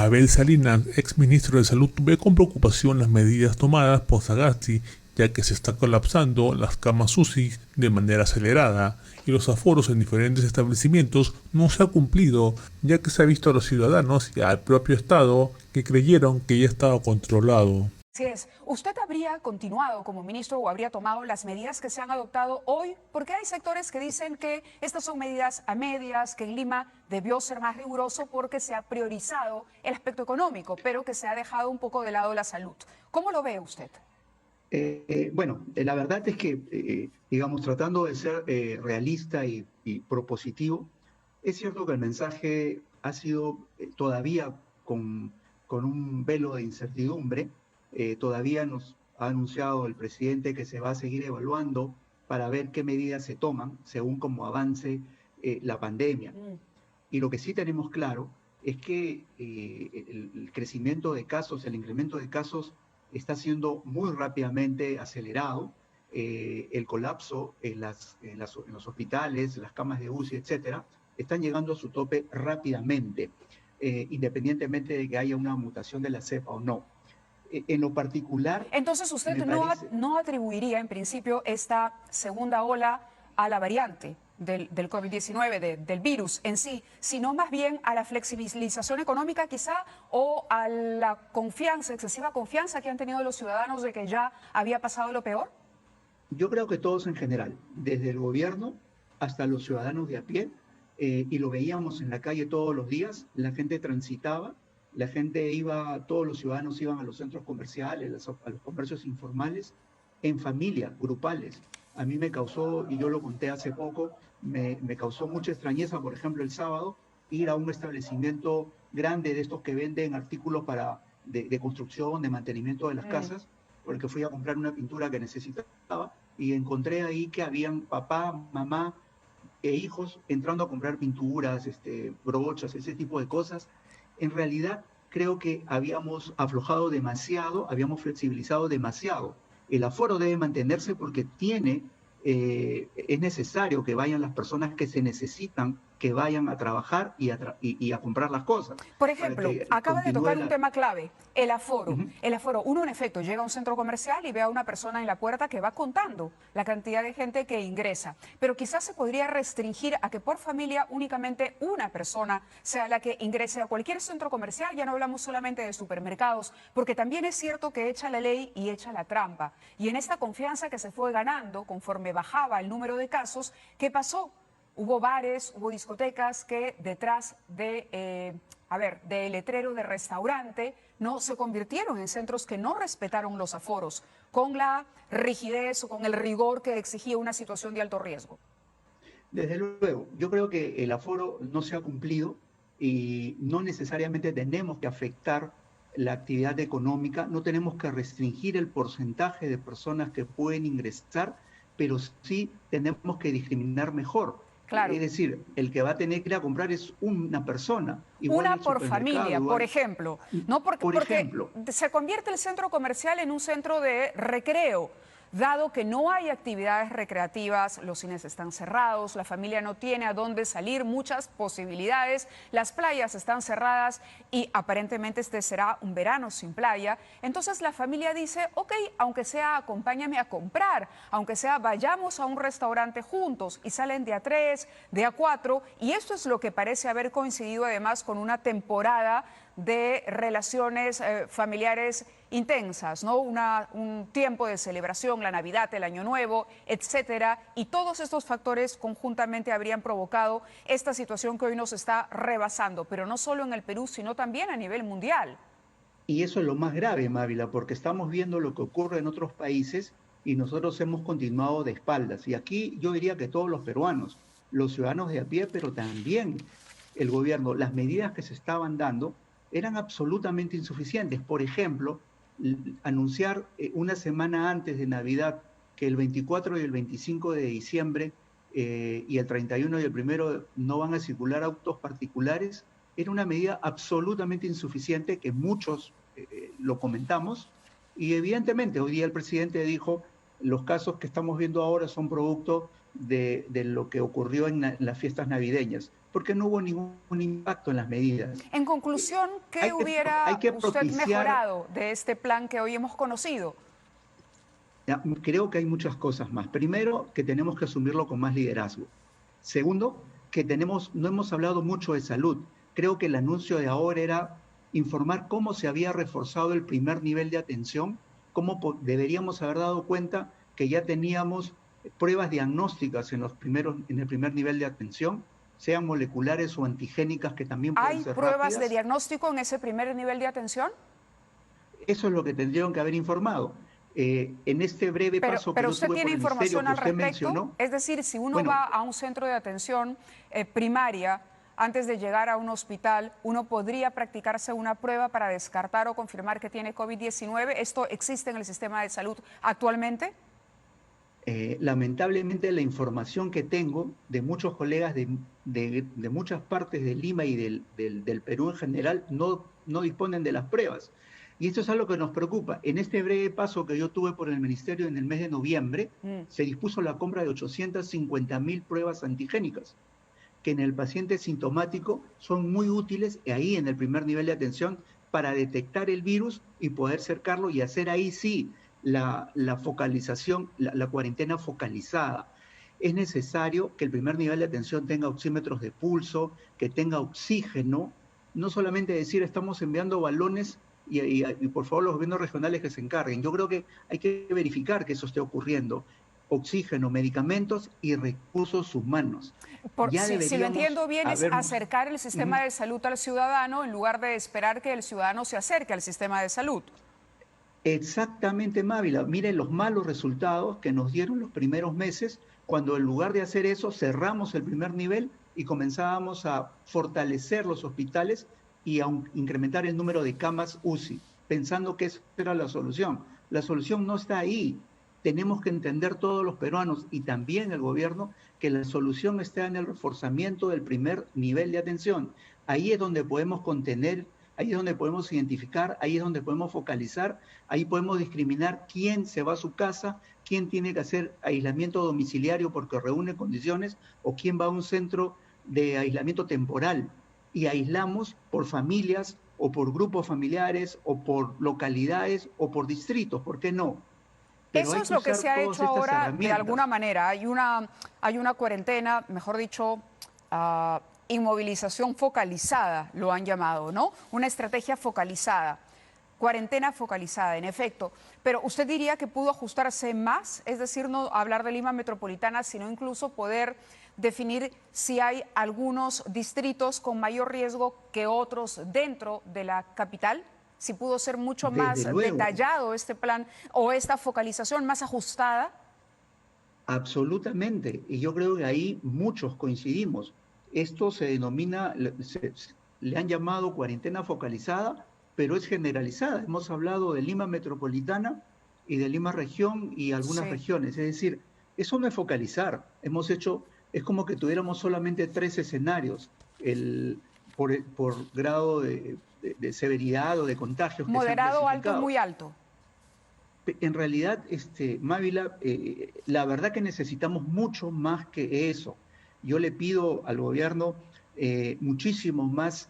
Abel Salinas, ex ministro de Salud, ve con preocupación las medidas tomadas por Sagasti, ya que se está colapsando las camas UCI de manera acelerada y los aforos en diferentes establecimientos no se ha cumplido, ya que se ha visto a los ciudadanos y al propio Estado que creyeron que ya estaba controlado. Así es. ¿Usted habría continuado como ministro o habría tomado las medidas que se han adoptado hoy? Porque hay sectores que dicen que estas son medidas a medias, que en Lima debió ser más riguroso porque se ha priorizado el aspecto económico, pero que se ha dejado un poco de lado la salud. ¿Cómo lo ve usted? Bueno, la verdad es que, digamos, tratando de ser realista y propositivo, es cierto que el mensaje ha sido todavía con un velo de incertidumbre. Todavía nos ha anunciado el presidente que se va a seguir evaluando para ver qué medidas se toman según cómo avance la pandemia. Y lo que sí tenemos claro es que el crecimiento de casos, el incremento de casos está siendo muy rápidamente acelerado. El colapso en los hospitales, las camas de UCI, etcétera, están llegando a su tope rápidamente, independientemente de que haya una mutación de la cepa o no. En lo particular, Entonces usted me parece... no atribuiría en principio esta segunda ola a la variante del COVID-19, del virus en sí, sino más bien a la flexibilización económica quizá o a la confianza, excesiva confianza que han tenido los ciudadanos de que ya había pasado lo peor? Yo creo que todos en general, desde el gobierno hasta los ciudadanos de a pie, y lo veíamos en la calle todos los días, la gente transitaba, la gente iba, todos los ciudadanos iban a los centros comerciales, a los comercios informales, en familia, grupales. A mí me causó, y yo lo conté hace poco, me causó mucha extrañeza, por ejemplo, el sábado, ir a un establecimiento grande de estos que venden artículos de construcción, de mantenimiento de las casas, porque fui a comprar una pintura que necesitaba y encontré ahí que habían papá, mamá e hijos entrando a comprar pinturas, brochas, ese tipo de cosas. En realidad, creo que habíamos aflojado demasiado, habíamos flexibilizado demasiado. El aforo debe mantenerse porque es necesario que vayan las personas que se necesitan, que vayan a trabajar y a comprar las cosas. Por Para ejemplo, que acaba de continúe tocar un la... tema clave, el aforo. Ujú. El aforo, uno en efecto llega a un centro comercial y ve a una persona en la puerta que va contando la cantidad de gente que ingresa, pero quizás se podría restringir a que por familia únicamente una persona sea la que ingrese a cualquier centro comercial, ya no hablamos solamente de supermercados, porque también es cierto que echa la ley y echa la trampa. Y en esta confianza que se fue ganando conforme bajaba el número de casos, ¿qué pasó? Hubo bares, hubo discotecas que detrás de letrero de restaurante no se convirtieron en centros que no respetaron los aforos con la rigidez o con el rigor que exigía una situación de alto riesgo. Desde luego, yo creo que el aforo no se ha cumplido y no necesariamente tenemos que afectar la actividad económica, no tenemos que restringir el porcentaje de personas que pueden ingresar, pero sí tenemos que discriminar mejor. Claro. Es decir, el que va a tener que ir a comprar es una persona, igual Una el por supermercado, familia, por igual, ejemplo, ¿no? por Porque ejemplo. se convierte el centro comercial en un centro de recreo. Dado que no hay actividades recreativas, los cines están cerrados, la familia no tiene a dónde salir, muchas posibilidades, las playas están cerradas y aparentemente este será un verano sin playa. Entonces la familia dice, ok, aunque sea acompáñame a comprar, aunque sea vayamos a un restaurante juntos y salen de a tres, de a cuatro, y esto es lo que parece haber coincidido además con una temporada de relaciones familiares intensas, ¿no? Un tiempo de celebración, la Navidad, el Año Nuevo, etcétera, y todos estos factores conjuntamente habrían provocado esta situación que hoy nos está rebasando, pero no solo en el Perú, sino también a nivel mundial. Y eso es lo más grave, Mávila, porque estamos viendo lo que ocurre en otros países y nosotros hemos continuado de espaldas. Y aquí yo diría que todos los peruanos, los ciudadanos de a pie, pero también el gobierno, las medidas que se estaban dando eran absolutamente insuficientes. Por ejemplo, anunciar una semana antes de Navidad que el 24 y el 25 de diciembre y el 31 y el primero no van a circular autos particulares era una medida absolutamente insuficiente que muchos lo comentamos y evidentemente hoy día el presidente dijo los casos que estamos viendo ahora son producto de lo que ocurrió en las fiestas navideñas, porque no hubo ningún impacto en las medidas. En conclusión, ¿qué Hay hubiera que usted propiciar. mejorado de este plan que hoy hemos conocido? Ya, creo que hay muchas cosas más. Primero, que tenemos que asumirlo con más liderazgo. Segundo, que no hemos hablado mucho de salud. Creo que el anuncio de ahora era informar cómo se había reforzado el primer nivel de atención, deberíamos haber dado cuenta que ya teníamos pruebas diagnósticas en el primer nivel de atención, sean moleculares o antigénicas, que también pueden ¿Hay ser pruebas de rápidas. diagnóstico en ese primer nivel de atención? Eso es lo que tendrían que haber informado. En este breve paso que Pero yo ¿usted tuve por tiene el ministerio información que al usted respecto? mencionó, Es decir, si uno bueno, va a un centro de atención primaria, antes de llegar a un hospital, uno podría practicarse una prueba para descartar o confirmar que tiene COVID-19. ¿Esto existe en el sistema de salud actualmente? lamentablemente la información que tengo de muchos colegas de muchas partes de Lima y del Perú en general no disponen de las pruebas. Y esto es algo que nos preocupa. En este breve paso que yo tuve por el ministerio en el mes de noviembre, se dispuso la compra de 850.000 pruebas antigénicas, que en el paciente sintomático son muy útiles ahí en el primer nivel de atención para detectar el virus y poder cercarlo y hacer ahí sí la focalización, la cuarentena focalizada. Es necesario que el primer nivel de atención tenga oxímetros de pulso, que tenga oxígeno, no solamente decir estamos enviando balones y por favor los gobiernos regionales que se encarguen. Yo creo que hay que verificar que eso esté ocurriendo. Oxígeno, medicamentos y recursos humanos. Ya Si lo deberíamos entiendo bien, es habernos. acercar el sistema de salud al ciudadano en lugar de esperar que el ciudadano se acerque al sistema de salud. Exactamente, Mávila. Miren los malos resultados que nos dieron los primeros meses, cuando en lugar de hacer eso cerramos el primer nivel y comenzábamos a fortalecer los hospitales y a incrementar el número de camas UCI, pensando que esa era la solución. La solución no está ahí. Tenemos que entender todos los peruanos y también el gobierno que la solución está en el reforzamiento del primer nivel de atención. Ahí es donde podemos contener, ahí es donde podemos identificar, ahí es donde podemos focalizar, ahí podemos discriminar quién se va a su casa, quién tiene que hacer aislamiento domiciliario porque reúne condiciones o quién va a un centro de aislamiento temporal. Y aislamos por familias o por grupos familiares o por localidades o por distritos, ¿por qué no? Pero Eso hay es que lo que usar se ha todas hecho estas ahora de alguna herramientas. manera. Hay una cuarentena, mejor dicho, inmovilización focalizada, lo han llamado, ¿no? Una estrategia focalizada, cuarentena focalizada, en efecto. Pero usted diría que pudo ajustarse más, es decir, no hablar de Lima metropolitana, sino incluso poder definir si hay algunos distritos con mayor riesgo que otros dentro de la capital. Si pudo ser mucho Desde más luego, detallado este plan o esta focalización más ajustada. absolutamente. Y yo creo que ahí muchos coincidimos. Esto se denomina, le han llamado cuarentena focalizada, pero es generalizada. Hemos hablado de Lima metropolitana y de Lima región y algunas Sí. regiones. Es decir, eso no es focalizar. Es como que tuviéramos solamente 3 escenarios por grado de severidad o de contagios que se han Moderado, alto y clasificado. muy alto. En realidad, Mávila, la verdad que necesitamos mucho más que eso. Yo le pido al gobierno muchísimo más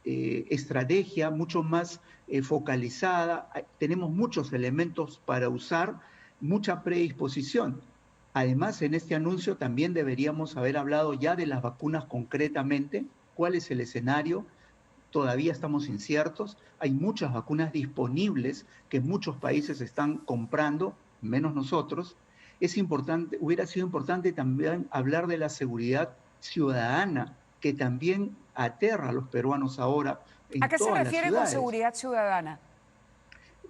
estrategia, mucho más focalizada. Tenemos muchos elementos para usar, mucha predisposición. Además, en este anuncio también deberíamos haber hablado ya de las vacunas concretamente, cuál es el escenario. Todavía estamos inciertos. Hay muchas vacunas disponibles que muchos países están comprando, menos nosotros. Es importante, hubiera sido importante también hablar de la seguridad ciudadana, que también aterra a los peruanos ahora ¿A en qué se todas las refiere con ciudades. seguridad ciudadana?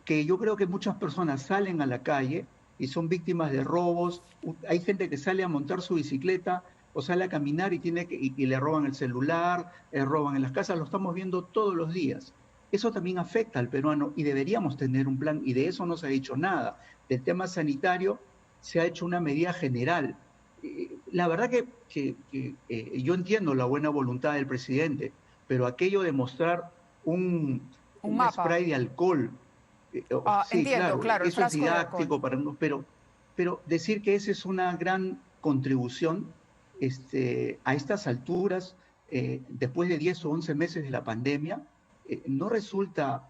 Que yo creo que muchas personas salen a la calle y son víctimas de robos. Hay gente que sale a montar su bicicleta o sale a caminar y le roban el celular, roban en las casas, lo estamos viendo todos los días. Eso también afecta al peruano y deberíamos tener un plan, y de eso no se ha dicho nada. Del tema sanitario se ha hecho una medida general. La verdad que yo entiendo la buena voluntad del presidente, pero aquello de mostrar un, Un un mapa. spray de alcohol, sí, Entiendo, claro, claro, el eso es frasco de alcohol. didáctico para unos, pero decir que esa es una gran contribución a estas alturas, después de 10 o 11 meses de la pandemia, no resulta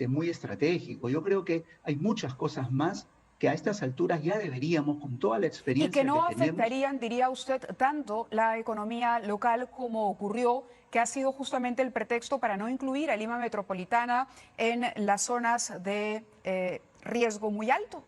muy estratégico. Yo creo que hay muchas cosas más que a estas alturas ya deberíamos, con toda la experiencia y que no que tenemos, afectarían, diría usted, tanto la economía local como ocurrió, que ha sido justamente el pretexto para no incluir a Lima Metropolitana en las zonas de riesgo muy alto.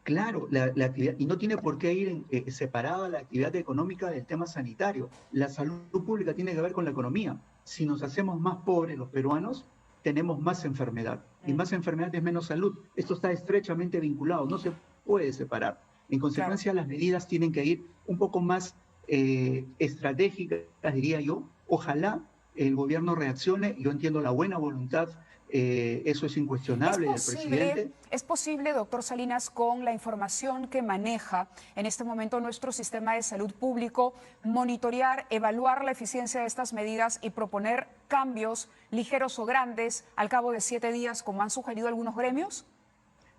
Claro, la actividad, y no tiene por qué ir separada la actividad económica del tema sanitario. La salud pública tiene que ver con la economía. Si nos hacemos más pobres los peruanos, tenemos más enfermedad. Y más enfermedad es menos salud. Esto está estrechamente vinculado, no se puede separar. En consecuencia, las medidas tienen que ir un poco más estratégicas, diría yo. Ojalá el gobierno reaccione. Yo entiendo la buena voluntad, eso es incuestionable del presidente. ¿Es posible, doctor Salinas, con la información que maneja en este momento nuestro sistema de salud público, monitorear, evaluar la eficiencia de estas medidas y proponer cambios ligeros o grandes al cabo de 7 días, como han sugerido algunos gremios?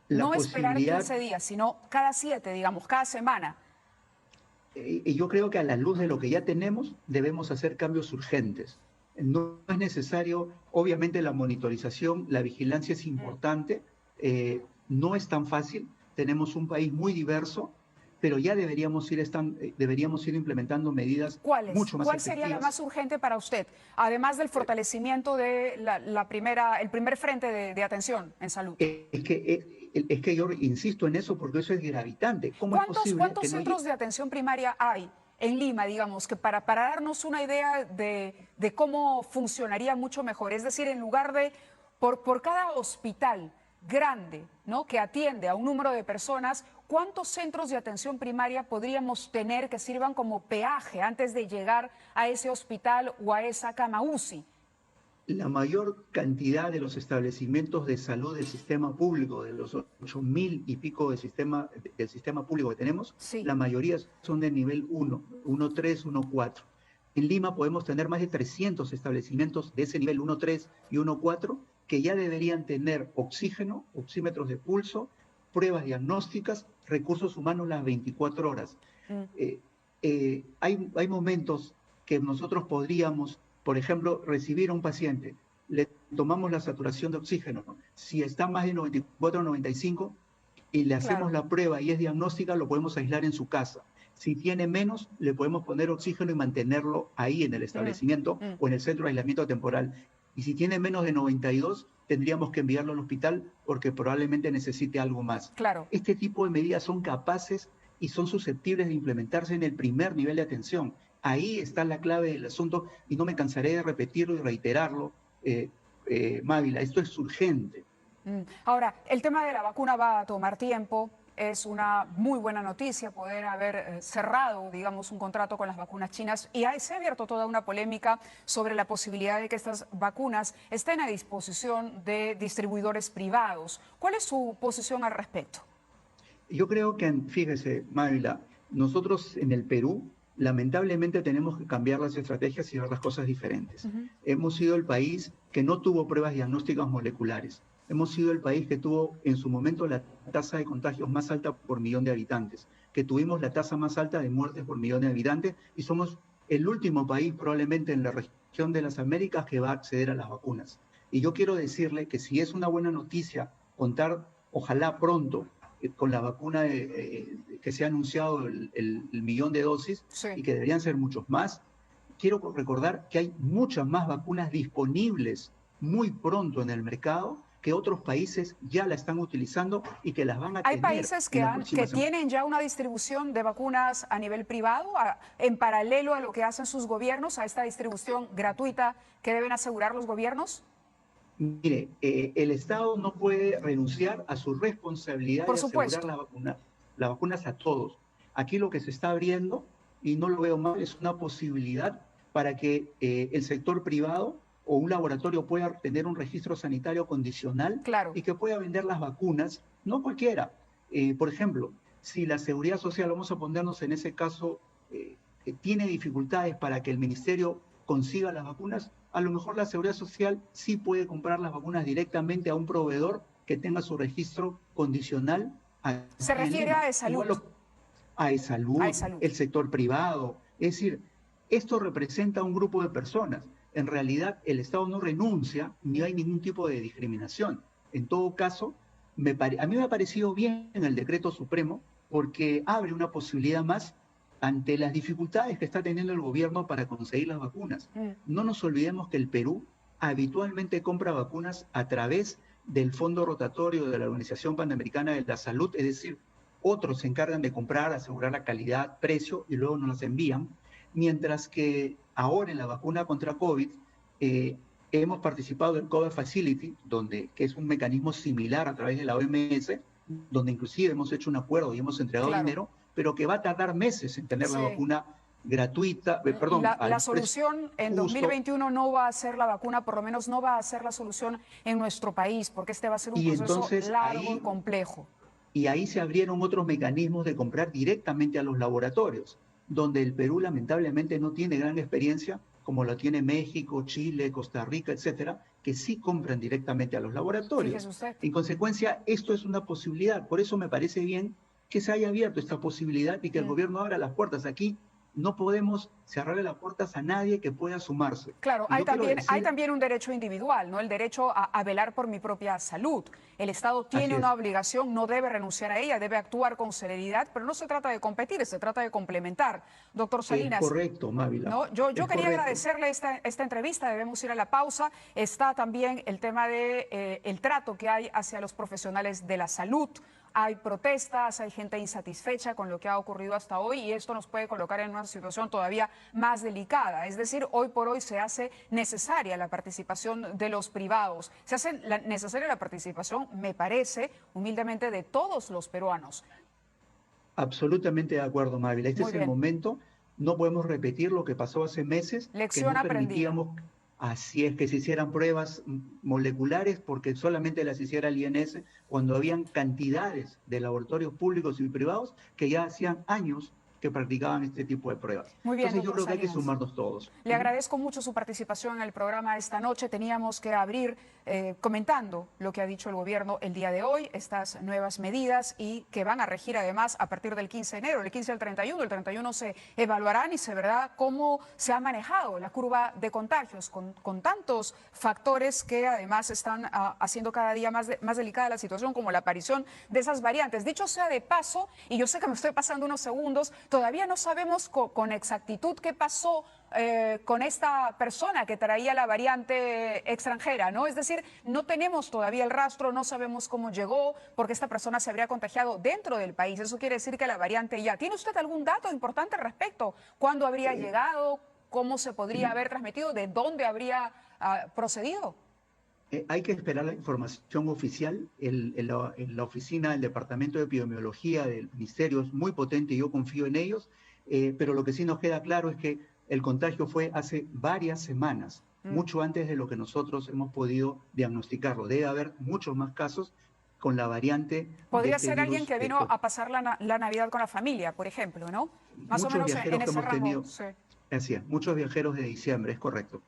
No esperar 15 días, sino cada 7, digamos, cada semana. Y yo creo que a la luz de lo que ya tenemos, debemos hacer cambios urgentes. No es necesario, obviamente la monitorización, la vigilancia es importante, no es tan fácil, tenemos un país muy diverso, pero ya deberíamos ir implementando medidas mucho más efectivas. ¿Cuál sería la más urgente para usted, además del fortalecimiento de el primer frente de atención en salud? Es que yo insisto en eso porque eso es gravitante. ¿Cuántos centros de atención primaria hay en Lima, digamos, que para darnos una idea de cómo funcionaría mucho mejor? Es decir, en lugar de, por cada hospital grande, ¿no?, que atiende a un número de personas, ¿cuántos centros de atención primaria podríamos tener que sirvan como peaje antes de llegar a ese hospital o a esa cama UCI? La mayor cantidad de los establecimientos de salud del sistema público, de los 8.000 y pico del sistema público que tenemos, la mayoría son de nivel 1, 1.3, 1.4. En Lima podemos tener más de 300 establecimientos de ese nivel 1.3 y 1.4 que ya deberían tener oxígeno, oxímetros de pulso, pruebas diagnósticas, recursos humanos las 24 horas. Hay momentos que nosotros podríamos, por ejemplo, recibir a un paciente, le tomamos la saturación de oxígeno, si está más de 94 o 95 y le hacemos la prueba y es diagnóstica, lo podemos aislar en su casa. Si tiene menos, le podemos poner oxígeno y mantenerlo ahí en el establecimiento o en el centro de aislamiento temporal. Y si tiene menos de 92, tendríamos que enviarlo al hospital porque probablemente necesite algo más. Este tipo de medidas son capaces y son susceptibles de implementarse en el primer nivel de atención. Ahí está la clave del asunto y no me cansaré de repetirlo y reiterarlo, Mávila, esto es urgente. Ahora, el tema de la vacuna va a tomar tiempo. Es una muy buena noticia poder haber cerrado, digamos, un contrato con las vacunas chinas y se ha abierto toda una polémica sobre la posibilidad de que estas vacunas estén a disposición de distribuidores privados. ¿Cuál es su posición al respecto? Yo creo que, fíjese, Mávila, nosotros en el Perú lamentablemente tenemos que cambiar las estrategias y ver las cosas diferentes. Hemos sido el país que no tuvo pruebas diagnósticas moleculares. Hemos sido el país que tuvo en su momento la tasa de contagios más alta por millón de habitantes, que tuvimos la tasa más alta de muertes por millón de habitantes y somos el último país probablemente en la región de las Américas que va a acceder a las vacunas. Y yo quiero decirle que si es una buena noticia contar, ojalá pronto, con la vacuna que se ha anunciado el millón de dosis y que deberían ser muchos más, quiero recordar que hay muchas más vacunas disponibles muy pronto en el mercado que otros países ya la están utilizando y que las van a tener. ¿Hay países que tienen ya una distribución de vacunas a nivel privado, en paralelo a lo que hacen sus gobiernos, a esta distribución gratuita que deben asegurar los gobiernos? Mire, el Estado no puede renunciar a su responsabilidad de asegurar las vacunas a todos. Aquí lo que se está abriendo, y no lo veo mal, es una posibilidad para que el sector privado o un laboratorio pueda tener un registro sanitario condicional y que pueda vender las vacunas, no cualquiera. Por ejemplo, si la Seguridad Social, vamos a ponernos en ese caso, tiene dificultades para que el Ministerio consiga las vacunas, a lo mejor la Seguridad Social sí puede comprar las vacunas directamente a un proveedor que tenga su registro condicional. ¿Se refiere a de salud? AESalud, AESalud. el sector privado. Es decir, esto representa un grupo de personas. En realidad, el Estado no renuncia ni hay ningún tipo de discriminación. En todo caso, a mí me ha parecido bien en el decreto supremo porque abre una posibilidad más ante las dificultades que está teniendo el gobierno para conseguir las vacunas. No nos olvidemos que el Perú habitualmente compra vacunas a través del Fondo Rotatorio de la Organización Panamericana de la Salud, es decir, otros se encargan de comprar, asegurar la calidad, precio y luego nos las envían, mientras que ahora en la vacuna contra COVID hemos participado del COVID Facility, que es un mecanismo similar a través de la OMS, donde inclusive hemos hecho un acuerdo y hemos entregado dinero, pero que va a tardar meses en tener la vacuna gratuita, la solución en 2021 no va a ser la vacuna, por lo menos no va a ser la solución en nuestro país, porque este va a ser un proceso largo y complejo. Y ahí se abrieron otros mecanismos de comprar directamente a los laboratorios, donde el Perú lamentablemente no tiene gran experiencia, como lo tiene México, Chile, Costa Rica, etcétera, que sí compran directamente a los laboratorios. En consecuencia, esto es una posibilidad. Por eso me parece bien que se haya abierto esta posibilidad y que el gobierno abra las puertas. Aquí no podemos cerrarle las puertas a nadie que pueda sumarse. Claro, hay también un derecho individual, ¿no? El derecho a velar por mi propia salud. El Estado tiene una obligación, no debe renunciar a ella, debe actuar con celeridad, pero no se trata de competir, se trata de complementar. Doctor Salinas. Es correcto, Mávila. ¿No? Yo quería agradecerle esta entrevista, debemos ir a la pausa. Está también el tema de el trato que hay hacia los profesionales de la salud. Hay protestas, hay gente insatisfecha con lo que ha ocurrido hasta hoy y esto nos puede colocar en una situación todavía más delicada. Es decir, hoy por hoy se hace necesaria la participación de los privados. Se hace necesaria la participación, me parece, humildemente, de todos los peruanos. Absolutamente de acuerdo, Mávila. Este es el momento. No podemos repetir lo que pasó hace meses. Lección aprendida. Así es, que se hicieran pruebas moleculares porque solamente las hiciera el INS cuando habían cantidades de laboratorios públicos y privados que ya hacían años que practicaban este tipo de pruebas. Muy bien, entonces yo creo que hay que sumarnos todos. Le agradezco mucho su participación en el programa esta noche. Teníamos que abrir comentando lo que ha dicho el gobierno el día de hoy, estas nuevas medidas y que van a regir además a partir del 15 de enero, el 15 al 31. El 31 se evaluarán y se verá cómo se ha manejado la curva de contagios con tantos factores que además están haciendo cada día más delicada la situación, como la aparición de esas variantes. Dicho sea de paso, y yo sé que me estoy pasando unos segundos, todavía no sabemos con exactitud qué pasó con esta persona que traía la variante extranjera, ¿no? Es decir, no tenemos todavía el rastro, no sabemos cómo llegó, porque esta persona se habría contagiado dentro del país. Eso quiere decir que la variante ya. ¿Tiene usted algún dato importante al respecto? ¿Cuándo habría llegado? ¿Cómo se podría haber transmitido? ¿De dónde habría procedido? Hay que esperar la información oficial. En la oficina del Departamento de Epidemiología del Ministerio es muy potente y yo confío en ellos, pero lo que sí nos queda claro es que el contagio fue hace varias semanas, mucho antes de lo que nosotros hemos podido diagnosticarlo. Debe haber muchos más casos con la variante. Podría ser alguien que vino a pasar la Navidad con la familia, por ejemplo, ¿no? Más o menos en ese rango. Así es, muchos viajeros de diciembre, es correcto.